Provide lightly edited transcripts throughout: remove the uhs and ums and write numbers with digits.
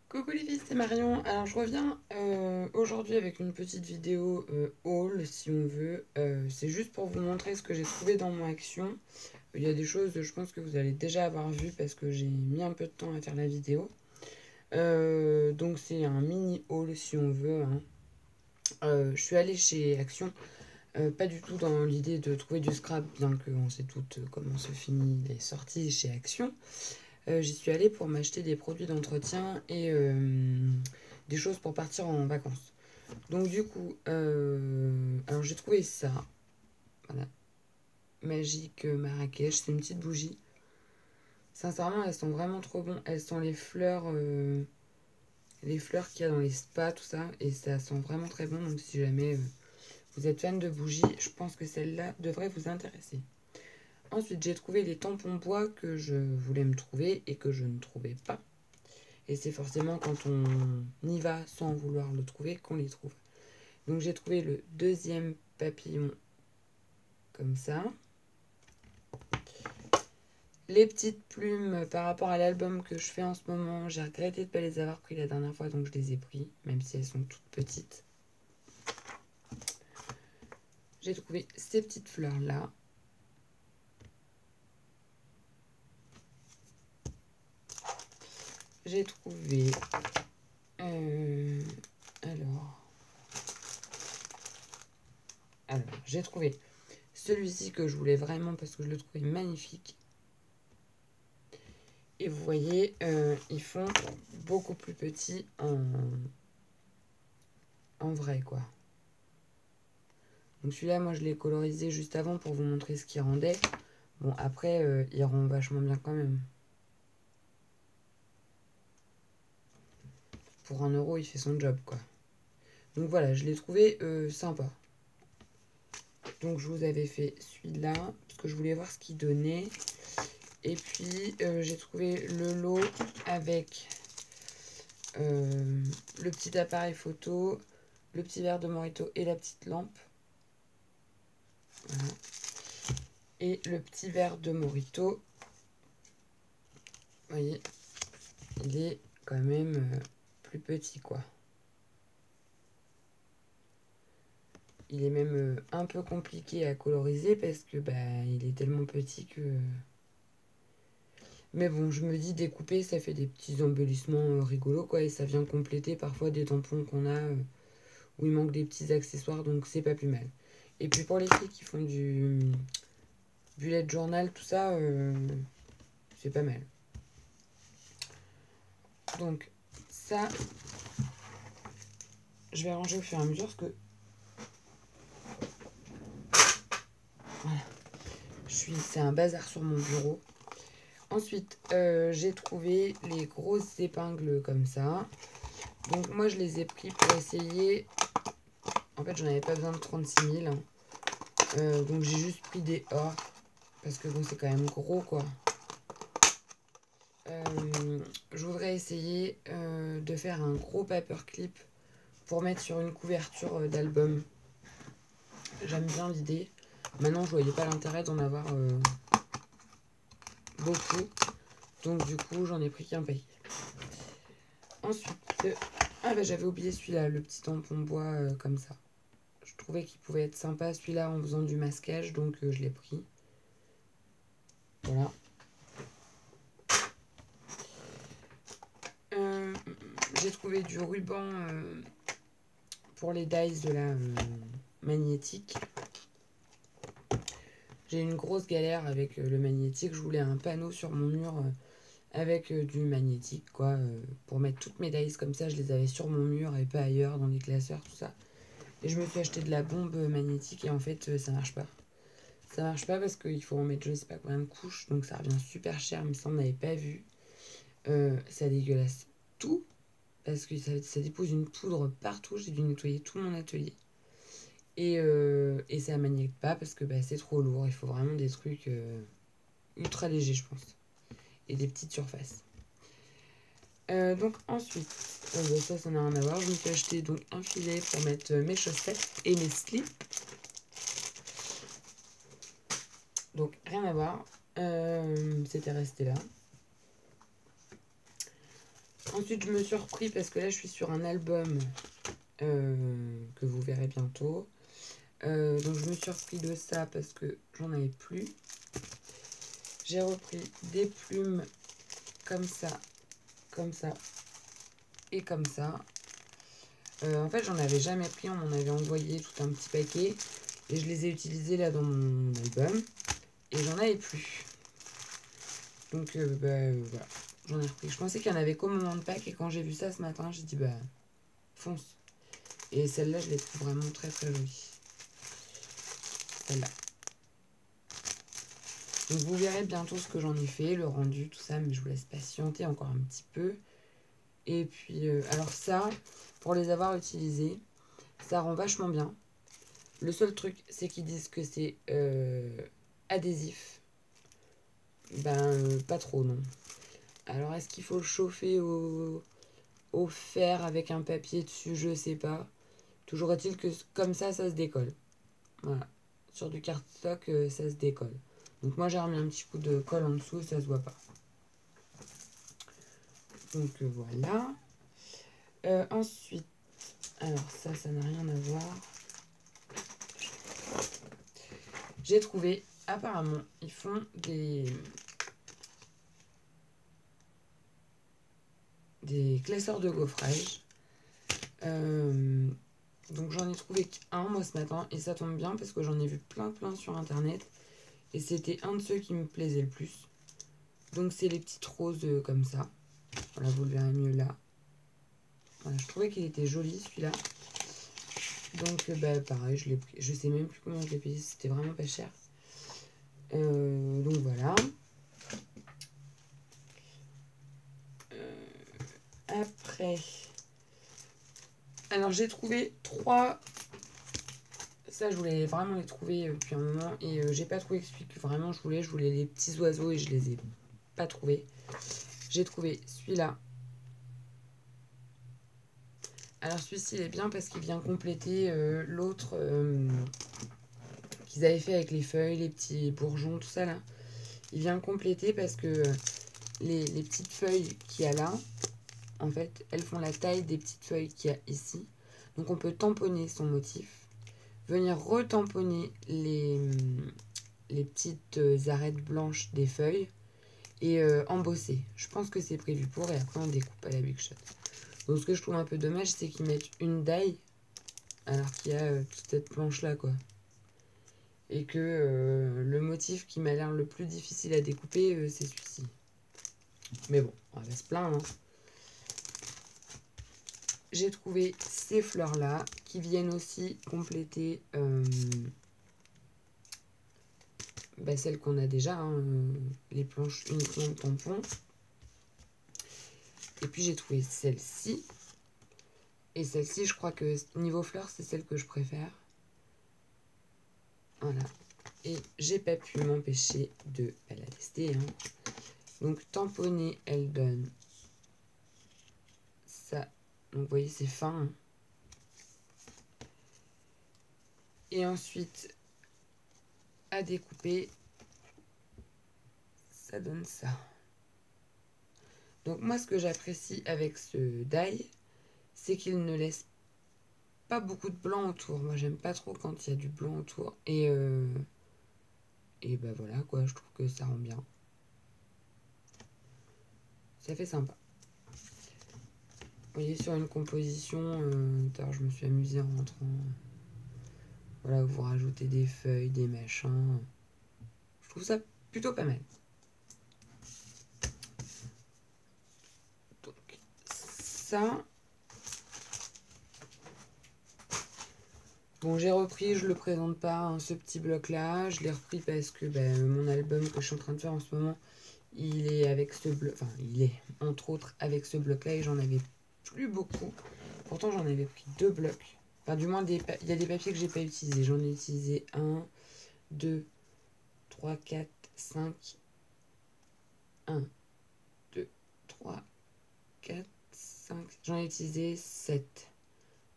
Coucou les filles, c'est Marion. Alors je reviens aujourd'hui avec une petite vidéo haul si on veut. C'est juste pour vous montrer ce que j'ai trouvé dans mon action. Il y a des choses, je pense que vous allez déjà avoir vu parce que j'ai mis un peu de temps à faire la vidéo. Donc c'est un mini haul si on veut, hein. Je suis allée chez Action, pas du tout dans l'idée de trouver du scrap, bien qu'on sait toutes comment se finit les sorties chez Action. J'y suis allée pour m'acheter des produits d'entretien et des choses pour partir en vacances. Donc du coup, alors j'ai trouvé ça, voilà, Magique Marrakech, c'est une petite bougie. Sincèrement, elles sont vraiment trop bonnes. Elles sont les fleurs qu'il y a dans les spas, tout ça, et ça sent vraiment très bon. Donc si jamais vous êtes fan de bougies, je pense que celle-là devrait vous intéresser. Ensuite, j'ai trouvé les tampons bois que je voulais me trouver et que je ne trouvais pas. Et c'est forcément quand on y va sans vouloir le trouver qu'on les trouve. Donc j'ai trouvé le deuxième papillon comme ça. Les petites plumes par rapport à l'album que je fais en ce moment, j'ai regretté de ne pas les avoir pris la dernière fois, donc je les ai pris, même si elles sont toutes petites. J'ai trouvé ces petites fleurs là. J'ai trouvé alors j'ai trouvé celui-ci que je voulais vraiment parce que je le trouvais magnifique. Et vous voyez, ils font beaucoup plus petits en vrai, quoi. Donc celui-là, moi, je l'ai colorisé juste avant pour vous montrer ce qu'il rendait. Bon, après, il rend vachement bien quand même. Pour 1 €, il fait son job, quoi. Donc voilà, je l'ai trouvé sympa. Donc je vous avais fait celui-là, parce que je voulais voir ce qu'il donnait. Et puis, j'ai trouvé le lot avec le petit appareil photo, le petit verre de Morito et la petite lampe. Voilà. Et le petit verre de Morito, vous voyez, il est quand même plus petit, quoi. Il est même un peu compliqué à coloriser parce que il est tellement petit que... Mais bon, je me dis découper, ça fait des petits embellissements rigolos, quoi, et ça vient compléter parfois des tampons qu'on a où il manque des petits accessoires, donc c'est pas plus mal. Et puis pour les filles qui font du bullet journal, tout ça, c'est pas mal. Donc ça, je vais ranger au fur et à mesure parce que voilà, c'est un bazar sur mon bureau. Ensuite, j'ai trouvé les grosses épingles comme ça. Donc moi, je les ai pris pour essayer. En fait, j'en avais pas besoin de 36 000. Donc j'ai juste pris des A. Parce que bon, c'est quand même gros, quoi. Je voudrais essayer de faire un gros paperclip pour mettre sur une couverture d'album. J'aime bien l'idée. Maintenant, je voyais pas l'intérêt d'en avoir beaucoup. Donc du coup, j'en ai pris qu'un paquet. Ensuite, j'avais oublié celui-là, le petit tampon bois comme ça. Je trouvais qu'il pouvait être sympa celui-là en faisant du masquage, donc je l'ai pris. Voilà. J'ai trouvé du ruban pour les dies de la magnétique. J'ai une grosse galère avec le magnétique. Je voulais un panneau sur mon mur avec du magnétique, quoi, pour mettre toutes mes dies comme ça. Je les avais sur mon mur et pas ailleurs dans les classeurs, tout ça. Et je me suis acheté de la bombe magnétique et en fait, ça marche pas. Ça marche pas parce qu'il faut en mettre je ne sais pas combien de couches, donc ça revient super cher, mais ça on n'avait pas vu. Ça dégueulasse tout parce que ça dépose une poudre partout. J'ai dû nettoyer tout mon atelier. Et ça maniaque pas parce que c'est trop lourd. Il faut vraiment des trucs ultra légers, je pense. Et des petites surfaces. Donc ensuite, ça n'a rien à voir. Je me suis acheté donc un filet pour mettre mes chaussettes et mes slips. Donc rien à voir. C'était resté là. Ensuite, je me suis repris parce que là, je suis sur un album que vous verrez bientôt. Donc, je me suis repris de ça parce que j'en avais plus. J'ai repris des plumes comme ça et comme ça. En fait, j'en avais jamais pris. On m'en avait envoyé tout un petit paquet. Et je les ai utilisés là dans mon album. Et j'en avais plus. Donc, voilà. J'en ai repris. Je pensais qu'il y en avait qu'au moment de Pâques. Et quand j'ai vu ça ce matin, j'ai dit, bah, fonce. Et celle-là, je les trouve vraiment très très jolie. Celle-là. Donc, vous verrez bientôt ce que j'en ai fait, le rendu, tout ça. Mais je vous laisse patienter encore un petit peu. Et puis, alors ça, pour les avoir utilisés, ça rend vachement bien. Le seul truc, c'est qu'ils disent que c'est adhésif. Ben, pas trop, non. Alors, est-ce qu'il faut le chauffer au fer avec un papier dessus? Je sais pas. Toujours est-il que comme ça se décolle. Voilà. Sur du cardstock, ça se décolle. Donc, moi, j'ai remis un petit coup de colle en dessous, ça se voit pas. Donc, voilà. Ensuite, alors ça n'a rien à voir. J'ai trouvé, apparemment, ils font des classeurs de gaufrage. Donc j'en ai trouvé qu'un moi ce matin et ça tombe bien parce que j'en ai vu plein sur internet et c'était un de ceux qui me plaisait le plus. Donc c'est les petites roses comme ça. Voilà, vous le verrez mieux là. Voilà, je trouvais qu'il était joli celui-là. Donc bah pareil, je l'ai pris. Je sais même plus comment je l'ai payé, c'était vraiment pas cher. Donc voilà. Après, alors j'ai trouvé 3. Ça, je voulais vraiment les trouver depuis un moment et j'ai pas trouvé celui que vraiment je voulais. Je voulais les petits oiseaux et je les ai pas trouvés. J'ai trouvé celui-là. Alors celui-ci il est bien parce qu'il vient compléter l'autre qu'ils avaient fait avec les feuilles, les petits bourgeons, tout ça là. Il vient compléter parce que les petites feuilles qu'il y a là, en fait, elles font la taille des petites feuilles qu'il y a ici. Donc on peut tamponner son motif, venir retamponner les petites arêtes blanches des feuilles et embosser. Je pense que c'est prévu pour et après on découpe à la Big Shot. Donc ce que je trouve un peu dommage, c'est qu'ils mettent une die alors qu'il y a toute cette planche là quoi. Et que le motif qui m'a l'air le plus difficile à découper, c'est celui-ci. Mais bon, on va se plaindre. Hein. J'ai trouvé ces fleurs-là qui viennent aussi compléter celles qu'on a déjà, hein, les planches uniquement de tampons. Et puis j'ai trouvé celle-ci. Et celle-ci, je crois que niveau fleurs, c'est celle que je préfère. Voilà. Et j'ai pas pu m'empêcher de la tester. Hein. Donc tamponner, elle donne ça. Donc vous voyez, c'est fin. Hein. Et ensuite, à découper, ça donne ça. Donc moi, ce que j'apprécie avec ce die, c'est qu'il ne laisse pas beaucoup de blanc autour. Moi, j'aime pas trop quand il y a du blanc autour. Et bah voilà, quoi, je trouve que ça rend bien. Ça fait sympa. Vous voyez, sur une composition, je me suis amusée en rentrant. Voilà, vous rajoutez des feuilles, des machins. Je trouve ça plutôt pas mal. Donc, ça. Bon, j'ai repris, je le présente pas, hein, ce petit bloc-là. Je l'ai repris parce que mon album que je suis en train de faire en ce moment, il est avec ce bloc. Enfin, il est, entre autres, avec ce bloc-là et j'en avais plus beaucoup. Pourtant, j'en avais pris 2 blocs. Enfin, du moins, il y a des papiers que j'ai pas utilisés. J'en ai utilisé 1, 2, 3, 4, 5. 1, 2, 3, 4, 5. J'en ai utilisé 7.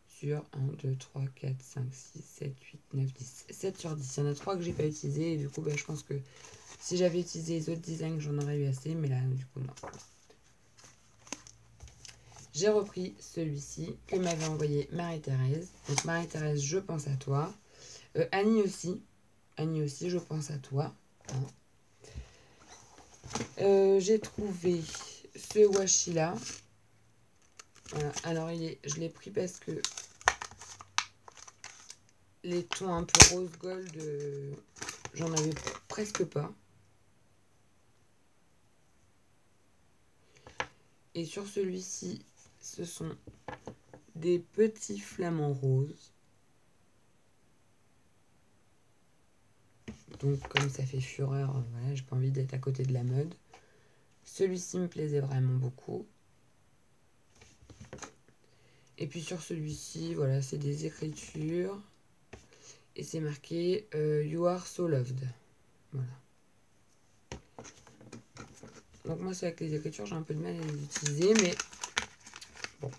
Sur 1, 2, 3, 4, 5, 6, 7, 8, 9, 10. 7 sur 10. Il y en a 3 que j'ai pas utilisé. Et du coup, je pense que si j'avais utilisé les autres designs, j'en aurais eu assez. Mais là, du coup, non. j'ai repris celui-ci que m'avait envoyé Marie-Thérèse. Donc Marie-Thérèse, je pense à toi. Annie aussi. Annie aussi, je pense à toi. Hein. J'ai trouvé ce washi là. Voilà. Alors je l'ai pris parce que les tons un peu rose gold, j'en avais presque pas. Et sur celui-ci, ce sont des petits flamants roses. Donc comme ça fait fureur, voilà, j'ai pas envie d'être à côté de la mode. Celui-ci me plaisait vraiment beaucoup. Et puis sur celui-ci, voilà, c'est des écritures. Et c'est marqué You are so loved. Voilà. Donc moi, c'est avec les écritures, j'ai un peu de mal à les utiliser, mais bon.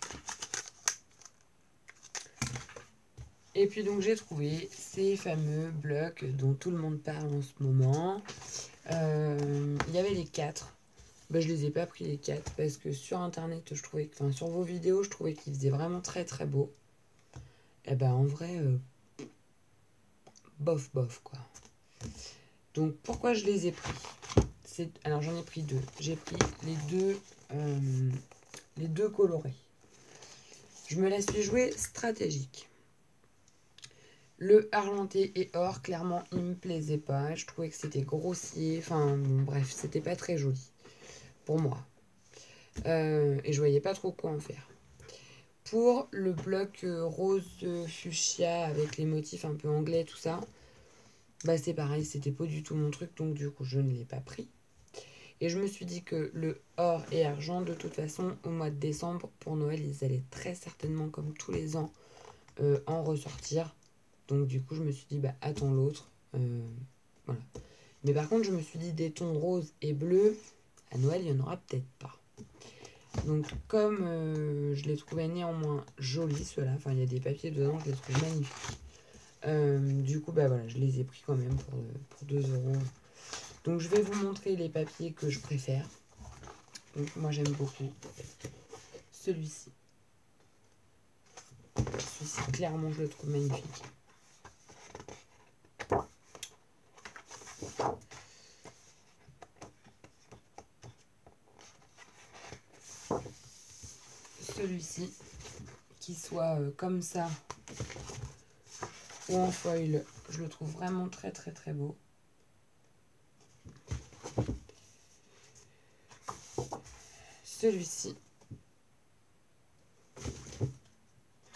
Et puis donc j'ai trouvé ces fameux blocs dont tout le monde parle en ce moment. Il y avait les 4. Ben, je les ai pas pris les 4 parce que sur internet, je trouvais que, enfin sur vos vidéos, je trouvais qu'ils faisaient vraiment très très beau. Et ben en vrai, bof bof quoi. Donc pourquoi je les ai pris? Alors j'en ai pris 2. J'ai pris les deux colorés. Je me la suis jouée stratégique. Le argenté et or, clairement, il me plaisait pas. Je trouvais que c'était grossier. Enfin, bon, bref, c'était pas très joli pour moi. Et je voyais pas trop quoi en faire. Pour le bloc rose fuchsia avec les motifs un peu anglais, tout ça, bah c'est pareil, c'était pas du tout mon truc, donc du coup, je ne l'ai pas pris. Et je me suis dit que le or et argent, de toute façon, au mois de décembre, pour Noël, ils allaient très certainement, comme tous les ans, en ressortir. Donc du coup, je me suis dit, bah attends l'autre. Voilà. Mais par contre, je me suis dit, des tons roses et bleus, à Noël, il n'y en aura peut-être pas. Donc comme je les trouvais néanmoins jolis, ceux-là, enfin il y a des papiers dedans, je les trouve magnifiques. Du coup, bah voilà, je les ai pris quand même pour 2 €. Donc je vais vous montrer les papiers que je préfère. Donc moi j'aime beaucoup celui-ci. Celui-ci, clairement, je le trouve magnifique. Celui-ci, qui soit comme ça ou en foil, je le trouve vraiment très très très beau. Celui-ci.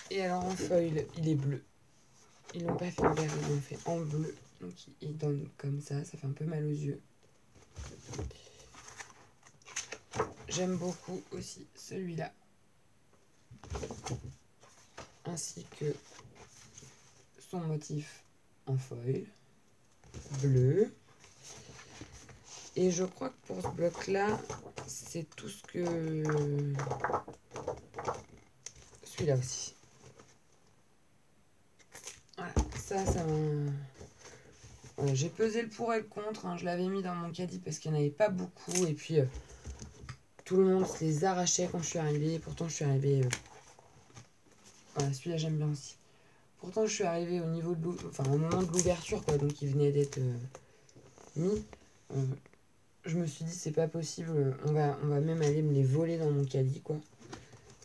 Et alors en foil, il est bleu. Ils l'ont pas fait en vert, ils l'ont fait en bleu. Donc il donne comme ça fait un peu mal aux yeux. J'aime beaucoup aussi celui-là. Ainsi que son motif en foil bleu. Et je crois que pour ce bloc-là, c'est tout ce que... Celui-là aussi. Voilà, ça m'a... Voilà, j'ai pesé le pour et le contre. Hein. Je l'avais mis dans mon caddie parce qu'il n'y en avait pas beaucoup. Et puis, tout le monde se les arrachait quand je suis arrivée. Pourtant, je suis arrivée... Voilà, celui-là, j'aime bien aussi. Pourtant, je suis arrivée au niveau de au moment de l'ouverture, quoi. Donc, il venait d'être mis. Je me suis dit, c'est pas possible. On va même aller me les voler dans mon caddie, quoi.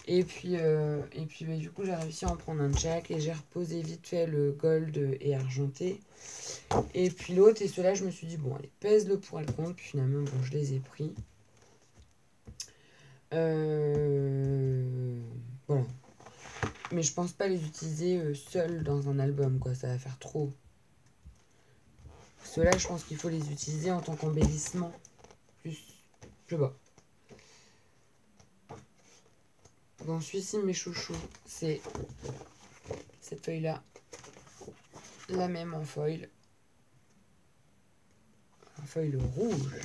Et puis bah, du coup, j'ai réussi à en prendre un de chaque. Et j'ai reposé vite fait le gold et argenté. Et puis l'autre, et ceux-là, je me suis dit, bon, allez, pèse le pour et le contre. Puis finalement, bon, je les ai pris. Voilà. Mais je pense pas les utiliser seuls dans un album, quoi. Ça va faire trop. Ceux-là, je pense qu'il faut les utiliser en tant qu'embellissement. Plus, je sais pas. Bon, celui-ci, mes chouchous, c'est cette feuille-là. La même en foil. En foil rouge.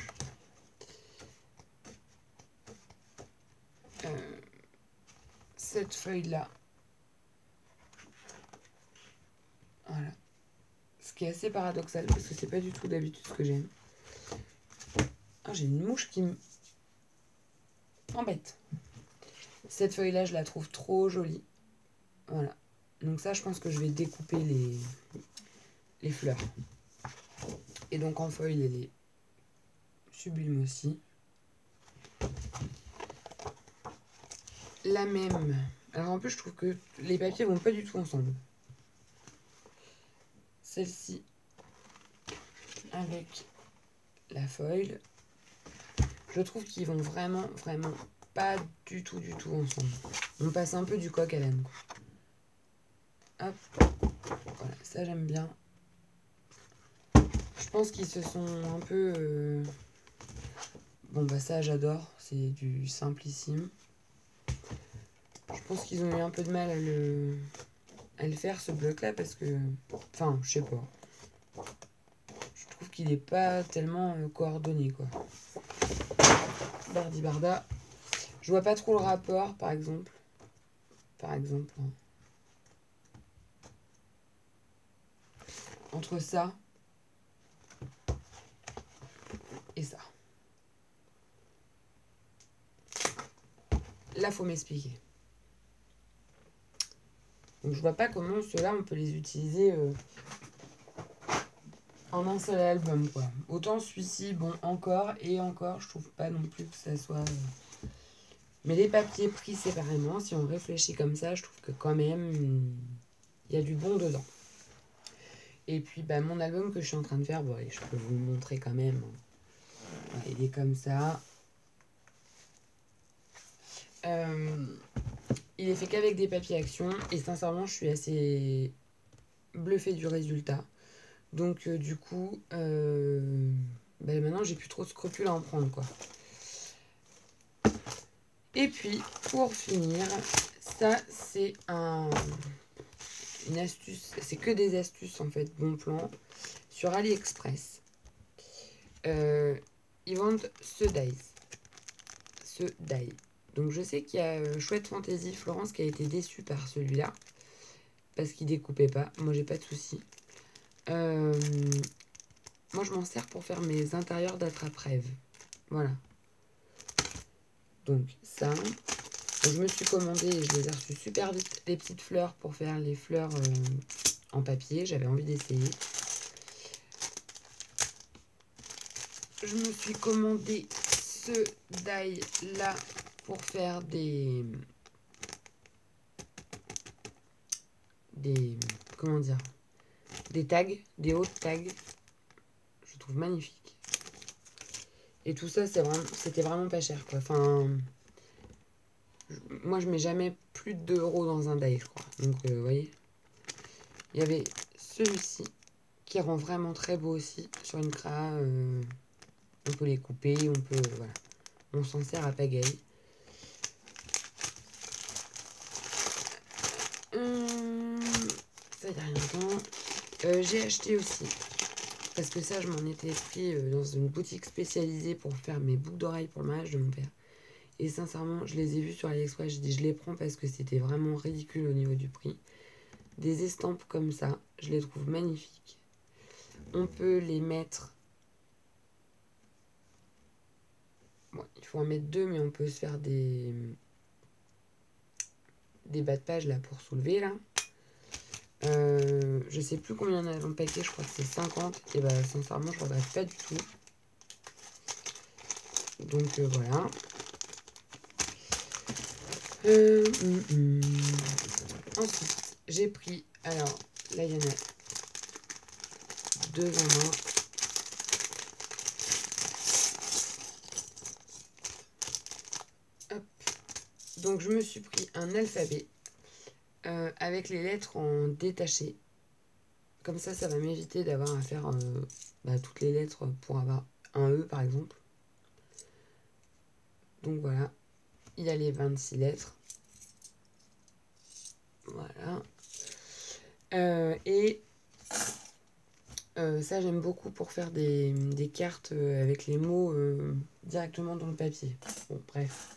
Cette feuille-là. Voilà. Ce qui est assez paradoxal parce que c'est pas du tout d'habitude ce que j'aime. Ah, j'ai une mouche qui m'embête. Cette feuille-là, je la trouve trop jolie. Voilà. Donc ça, je pense que je vais découper les fleurs. Et donc en feuille, elle est sublime aussi. La même. Alors en plus, je trouve que les papiers vont pas du tout ensemble. Celle-ci avec la feuille. Je trouve qu'ils vont vraiment pas du tout ensemble. On passe un peu du coq à l'âne. Hop. Voilà, ça j'aime bien. Je pense qu'ils se sont un peu... Bon bah ça j'adore, c'est du simplissime. Je pense qu'ils ont eu un peu de mal à le faire ce bloc là parce que... Enfin, je sais pas. Je trouve qu'il est pas tellement coordonné quoi. Bardi Barda. Je vois pas trop le rapport par exemple. Hein. Entre ça et ça. Là, faut m'expliquer. Donc, je vois pas comment ceux-là, on peut les utiliser en un seul album, quoi. Autant celui-ci, bon, encore, je trouve pas non plus que ça soit... Mais les papiers pris séparément, si on réfléchit comme ça, je trouve que quand même, il y a du bon dedans. Et puis, bah, mon album que je suis en train de faire, bon, je peux vous le montrer quand même. Voilà, il est comme ça. Il est fait qu'avec des papiers action. Et sincèrement, je suis assez bluffée du résultat. Donc, du coup, bah, maintenant, j'ai plus trop de scrupules à en prendre, quoi. Et puis, pour finir, ça, c'est une astuce. C'est que des astuces, en fait, bon plan. Sur AliExpress. Ils vendent ce die. Donc, je sais qu'il y a Chouette Fantasy Florence qui a été déçue par celui-là. Parce qu'il découpait pas. Moi, j'ai pas de soucis. Moi, je m'en sers pour faire mes intérieurs d'attrape-rêve. Voilà. Donc, ça. Donc, je me suis commandé et je les ai reçus super vite. Les petites fleurs pour faire les fleurs en papier. J'avais envie d'essayer. Je me suis commandé ce die-là pour faire des... Comment dire? Des tags, des hauts tags. Je trouve magnifique. Et tout ça, c'était vraiment pas cher, quoi. Enfin, moi, je mets jamais plus de 2 € dans un die, je crois. Donc, vous voyez. Il y avait celui-ci qui rend vraiment très beau aussi sur une cra. On peut les couper, on peut... voilà. On s'en sert à pagaille. Ça, il n'y a rien dedans. J'ai acheté aussi, parce que ça, je m'en étais pris dans une boutique spécialisée pour faire mes boucles d'oreilles pour le mariage de mon père. Et sincèrement, je les ai vus sur AliExpress. J'ai dit, je les prends parce que c'était vraiment ridicule au niveau du prix. Des estampes comme ça, je les trouve magnifiques. On peut les mettre... Bon, il faut en mettre 2, mais on peut se faire des bas de page là pour soulever là. Je sais plus combien il y en a dans le paquet, je crois que c'est 50. Et bah sincèrement, je regrette pas du tout. Donc voilà. Ensuite, j'ai pris... Alors, là, il y en a 2 en un. Hop. Donc, je me suis pris un alphabet avec les lettres en détaché. Comme ça, ça va m'éviter d'avoir à faire toutes les lettres pour avoir un E, par exemple. Donc, voilà. Il y a les 26 lettres. Voilà. Ça, j'aime beaucoup pour faire des cartes avec les mots directement dans le papier. Bon, bref,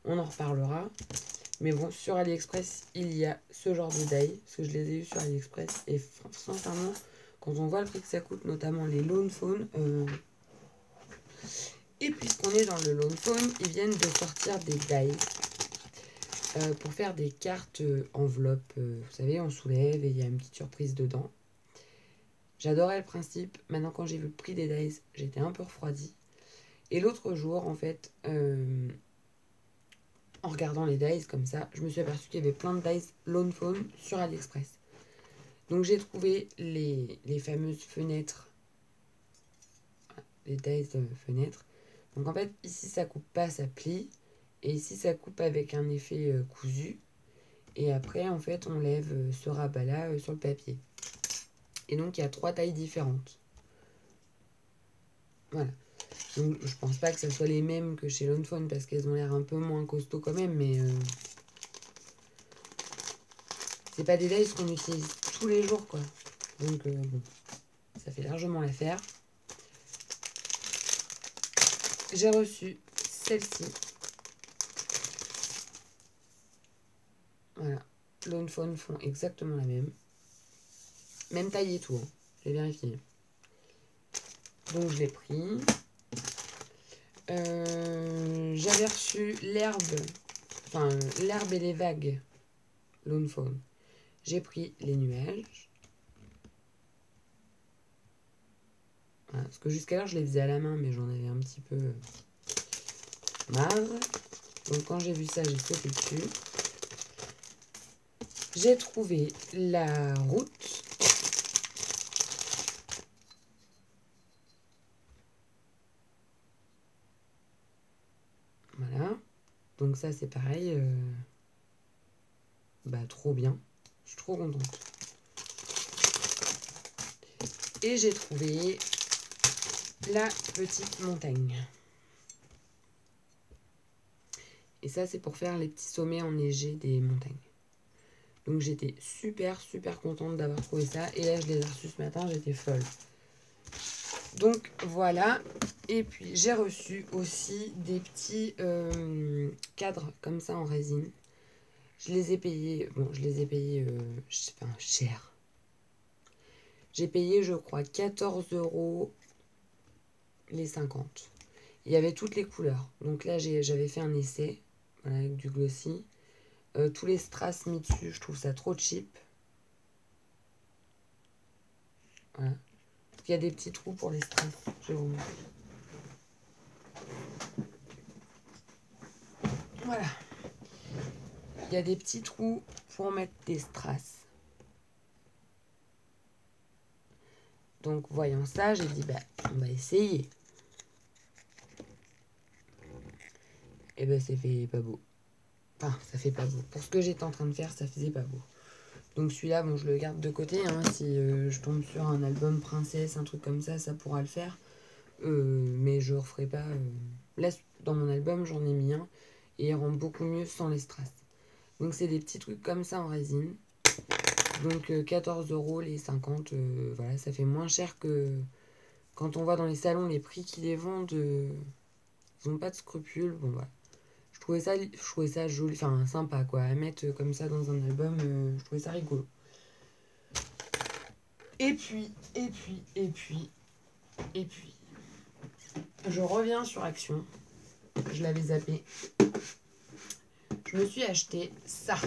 on en reparlera. Mais bon, sur AliExpress, il y a ce genre de die, parce que je les ai eu sur AliExpress. Et sincèrement, quand on voit le prix que ça coûte, notamment les Lone Phone, et puisqu'on est dans le Lone Phone, ils viennent de sortir des die. pour faire des cartes enveloppes. Vous savez, on soulève et il y a une petite surprise dedans. J'adorais le principe. Maintenant, quand j'ai vu le prix des dies, j'étais un peu refroidie. Et l'autre jour, en fait, en regardant les dies comme ça, je me suis aperçue qu'il y avait plein de dies Lone Phone sur AliExpress. Donc j'ai trouvé les fameuses fenêtres, les dies fenêtres. Donc en fait, ici ça coupe pas, ça plie. Et ici ça coupe avec un effet cousu. Et après, en fait, on lève ce rabat-là sur le papier. Et donc il y a 3 tailles différentes. Voilà. Donc je pense pas que ce soit les mêmes que chez Lone Phone parce qu'elles ont l'air un peu moins costauds quand même, mais c'est pas des dies qu'on utilise tous les jours, quoi. Donc bon, ça fait largement l'affaire. J'ai reçu celle-ci. Voilà. Lone Phone font exactement la même. Même taille et tout, hein. J'ai vérifié. Donc je l'ai pris. J'avais reçu l'herbe, enfin l'herbe et les vagues, Lone Phone. J'ai pris les nuages. Voilà, parce que jusqu'alors je les faisais à la main, mais j'en avais un petit peu marre. Donc quand j'ai vu ça, j'ai sauté dessus. J'ai trouvé la route. Voilà. Donc ça c'est pareil. Bah trop bien. Je suis trop contente. Et j'ai trouvé la petite montagne. Et ça c'est pour faire les petits sommets enneigés des montagnes. Donc j'étais super contente d'avoir trouvé ça. Et là je les ai reçus ce matin, j'étais folle. Donc voilà. Et puis j'ai reçu aussi des petits cadres comme ça en résine. Je les ai payés, bon je les ai payés cher. J'ai payé je crois 14 € les 50. Il y avait toutes les couleurs. Donc là j'avais fait un essai, voilà, avec du glossy. Tous les strass mis dessus, je trouve ça trop cheap. Voilà. Il y a des petits trous pour les strass. Je vais vous montrer. Voilà. Il y a des petits trous pour mettre des strass. Donc voyant ça, j'ai dit bah on va essayer. Et ben ça fait pas beau. Enfin, ça fait pas beau. Pour ce que j'étais en train de faire, ça faisait pas beau. Donc celui-là, bon, je le garde de côté. Hein. Si je tombe sur un album princesse, un truc comme ça pourra le faire. Mais je referai pas. Là, dans mon album, j'en ai mis un. Et il rend beaucoup mieux sans les strass. Donc c'est des petits trucs comme ça en résine. Donc 14 € les 50. Voilà, ça fait moins cher que quand on voit dans les salons les prix qu'ils les vendent. Ils n'ont pas de scrupules. Bon, voilà. Je trouvais ça joli, enfin sympa quoi, à mettre comme ça dans un album, je trouvais ça rigolo. Et puis, je reviens sur Action, je l'avais zappé. Je me suis acheté ça.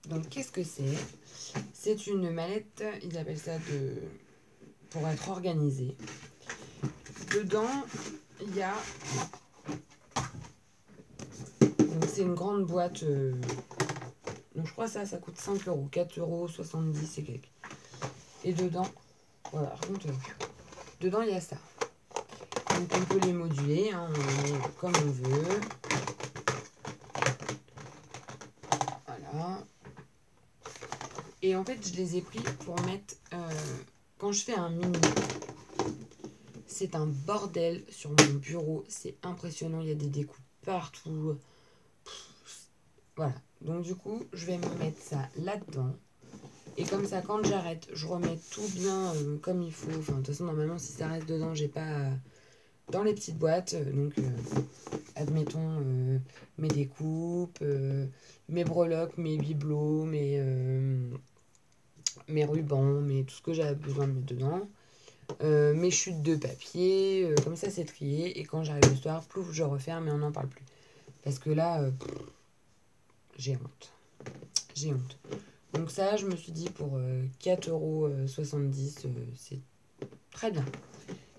Donc qu'est-ce que c'est? C'est une mallette, ils appellent ça pour être organisé. Dedans, il y a... Donc c'est une grande boîte. Donc je crois que ça coûte 5 €, 4,70 € et quelques. Et dedans, voilà, par contre, dedans il y a ça. Donc on peut les moduler, hein, on les met comme on veut. Voilà. Et en fait, je les ai pris pour mettre... quand je fais un mini, c'est un bordel sur mon bureau. C'est impressionnant, il y a des découpes partout. Voilà. Donc du coup, je vais me mettre ça là-dedans. Et comme ça, quand j'arrête, je remets tout bien comme il faut. Enfin, de toute façon, normalement, si ça reste dedans, j'ai pas... dans les petites boîtes, donc admettons mes découpes, mes breloques, mes bibelots, mes rubans, tout ce que j'avais besoin de mettre dedans. mes chutes de papier, comme ça c'est trié. Et quand j'arrive le soir, plouf, je referme et on n'en parle plus. Parce que là, j'ai honte. J'ai honte. Donc ça, je me suis dit pour 4,70 €, c'est très bien.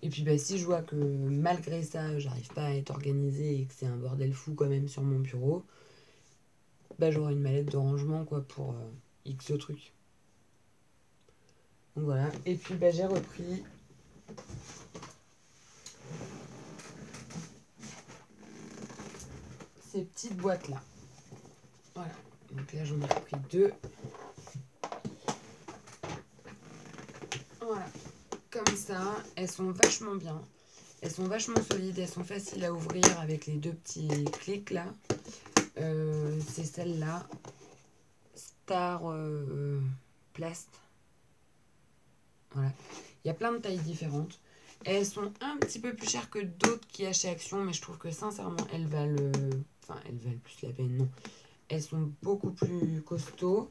Et puis bah, si je vois que malgré ça, j'arrive pas à être organisée et que c'est un bordel fou quand même sur mon bureau, bah j'aurai une mallette de rangement quoi pour X truc. Donc voilà. Et puis bah, j'ai repris ces petites boîtes là. Voilà. Donc là j'en ai repris 2. Voilà. Comme ça, elles sont vachement bien. Elles sont vachement solides, elles sont faciles à ouvrir avec les 2 petits clics là. C'est celle-là. Star Plast. Voilà. Il y a plein de tailles différentes. Elles sont un petit peu plus chères que d'autres qu'il y a chez Action, mais je trouve que sincèrement, elles valent... Enfin, elles valent plus la peine, non. Elles sont beaucoup plus costauds.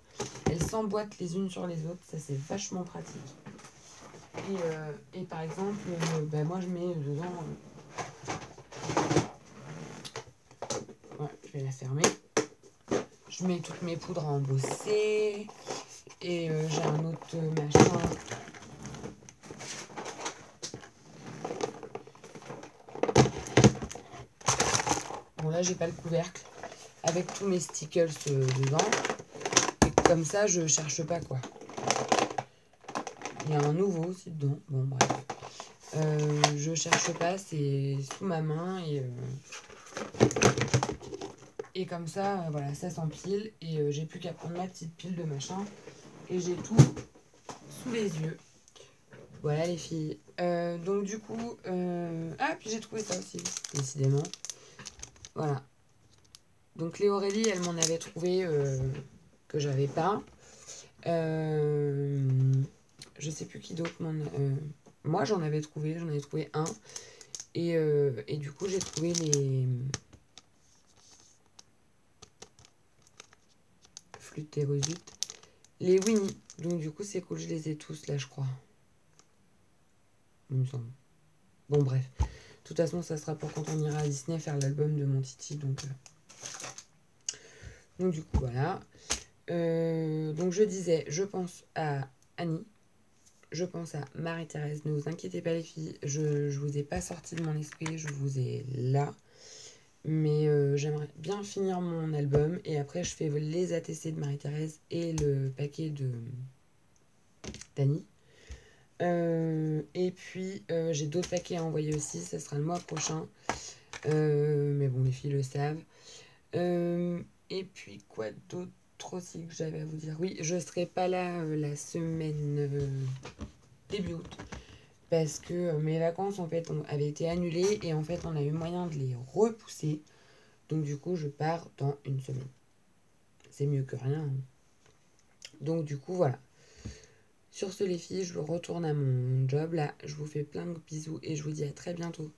Elles s'emboîtent les unes sur les autres. Ça, c'est vachement pratique. Et par exemple, bah, moi, je mets dedans... Ouais, je vais la fermer. Je mets toutes mes poudres à embosser. Et j'ai un autre machin... Bon, là, j'ai pas le couvercle avec tous mes stickers dedans. Et comme ça, je cherche pas quoi. Il y a un nouveau aussi dedans. Bon, bref. Je cherche pas, c'est sous ma main. Et comme ça, voilà, ça s'empile. Et j'ai plus qu'à prendre ma petite pile de machin. Et j'ai tout sous les yeux. Voilà les filles. Donc du coup... Ah, puis j'ai trouvé ça aussi, décidément. Voilà. Donc les Aurélie, elle m'en avait trouvé que j'avais pas. Je sais plus qui d'autre m'en... moi j'en avais trouvé un. Et du coup j'ai trouvé les... Flûte et Rosute. Les Winnie. Donc du coup c'est cool, je les ai tous là je crois. Il me semble. Bon bref. De toute façon ça sera pour quand on ira à Disney faire l'album de mon Titi. Donc du coup voilà. Donc je disais, je pense à Annie. Je pense à Marie-Thérèse. Ne vous inquiétez pas les filles. Je vous ai pas sorti de mon esprit. Je vous ai là. Mais j'aimerais bien finir mon album. Et après je fais les ATC de Marie-Thérèse et le paquet d'Annie. Et puis j'ai d'autres paquets à envoyer aussi. Ça sera le mois prochain. Mais bon les filles le savent. Et puis quoi d'autre aussi que j'avais à vous dire. Oui, je serai pas là la semaine début août. Parce que mes vacances en fait avaient été annulées. Et en fait on a eu moyen de les repousser. Donc du coup je pars dans une semaine. C'est mieux que rien. Donc du coup voilà. Sur ce les filles, je retourne à mon job là. Je vous fais plein de bisous et je vous dis à très bientôt.